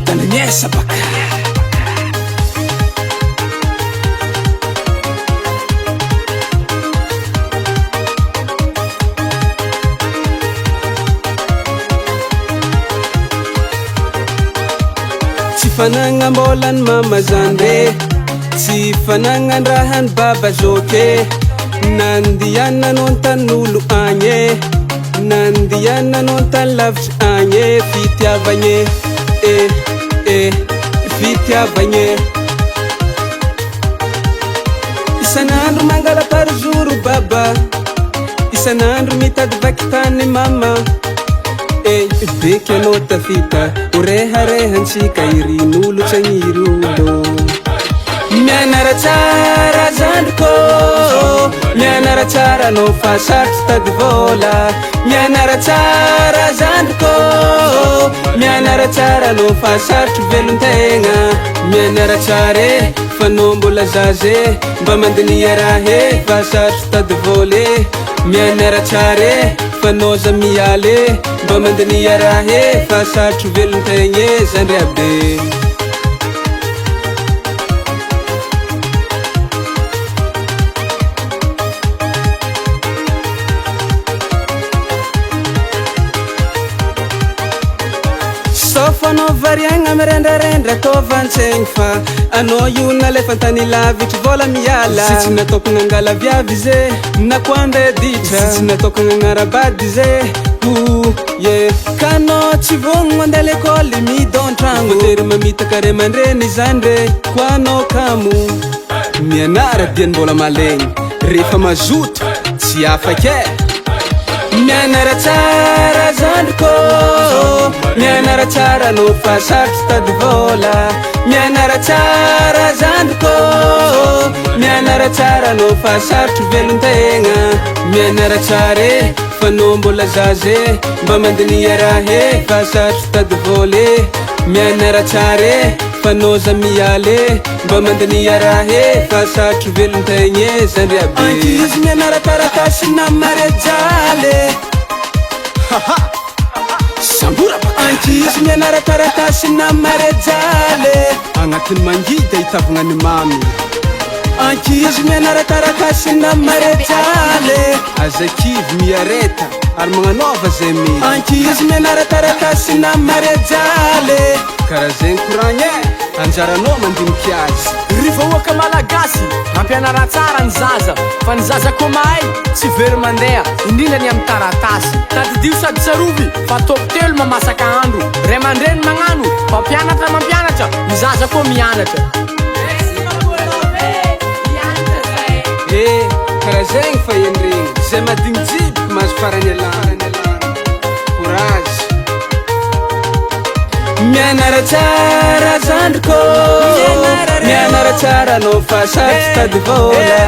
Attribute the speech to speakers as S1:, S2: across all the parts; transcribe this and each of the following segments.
S1: Tananyesa baka tsy fanagna mbolany mama zandre, tsy fanagna rahany baba zoke. Nandiana non tan'olo agny, nandiana non tan lavitry agny. Fitiavagny fitiavagny. Isan'andro mangala parizoro baba, isan'andro mitady vaky tany mama. Beky anao tafita horeharehantsika irin'olo tsagniry olo. Mianara tsara zandriko, mianara tsara anao fa sarotry tady vola. Mianara tsara zandriko, mianara tsara anao fa sarotry velon-tegna. Mianara tsara fa anao mbola zaze, mba mandinia raha fa sarotry tady vola. Mianara tsara fa anao za miale, mba mandinia raha fa sarotry velon-tegna zandry abe. Anao variagna mirendrendra tovantsegny fa anao io nalefa tany lavitry vola miala. Sy tsy nataoko nangala viavy ze na koande ditra, sy tsy nataoko nagnarabady ze ka anao tsy vognogno andeha lekôly midon-tragno. Matery mamitaka ray aman-dreny zany re ko anao kamo mianara diany mbola malegny rehefa mazoto tsy afake. Mianara tsara zandriko, mianara tsara anao fa sarotry tady vola. Mianara tsara zandriko, mianara tsara anao fa sarotry velon-tegna. Mianara tsara fa anao mbola zaze, mba mandinia raha fa sarotry tady vola. Mianara tsara fa anao za miale, mba mandinia raha fa sarotry velon-tegna zandry abe. Ankizy mianara taratasy na marejaly, sambora baka. Ankizy mianara taratasy na marejaly, agnatin'ny mangida hitavagna ny mamy. Ankizy mianara taratasy na marejaly, azakivy miareta ary magnanova zay mety. Ankizy mianara taratasy na marejaly, karaha zegny koragny anjaranao mandiniky azy.
S2: Rivoaka malagasy mampianara tsara ny zaza, fa ny zaza koa mahay tsy very mandeha indrindra ny amin'ny taratasy. Tadidio sady tsarovy fa toko telo mamasaka andro, ray aman-dreny magnano mpampianatra mampianatra, ny zaza koa mianatra.
S1: Karaha zegny fa endregny zay madignijibiky mahazo farany alana. Courage. Mianara tsara zandriko, mianara tsara anao fa sarotry tady vola.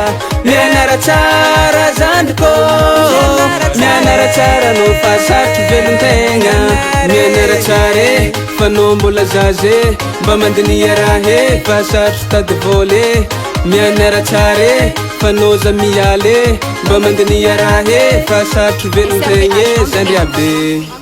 S1: Mianara tsara zandriko, mianara tsara anao fa sarotry velon-tegna. Mianara tsara fa anao mbola zaze, mba mandinia raha fa sarotry tady vola. Mianara tsara fa anao za miale, mba mandinia raha fa sarotry velon-tegna zandry abe.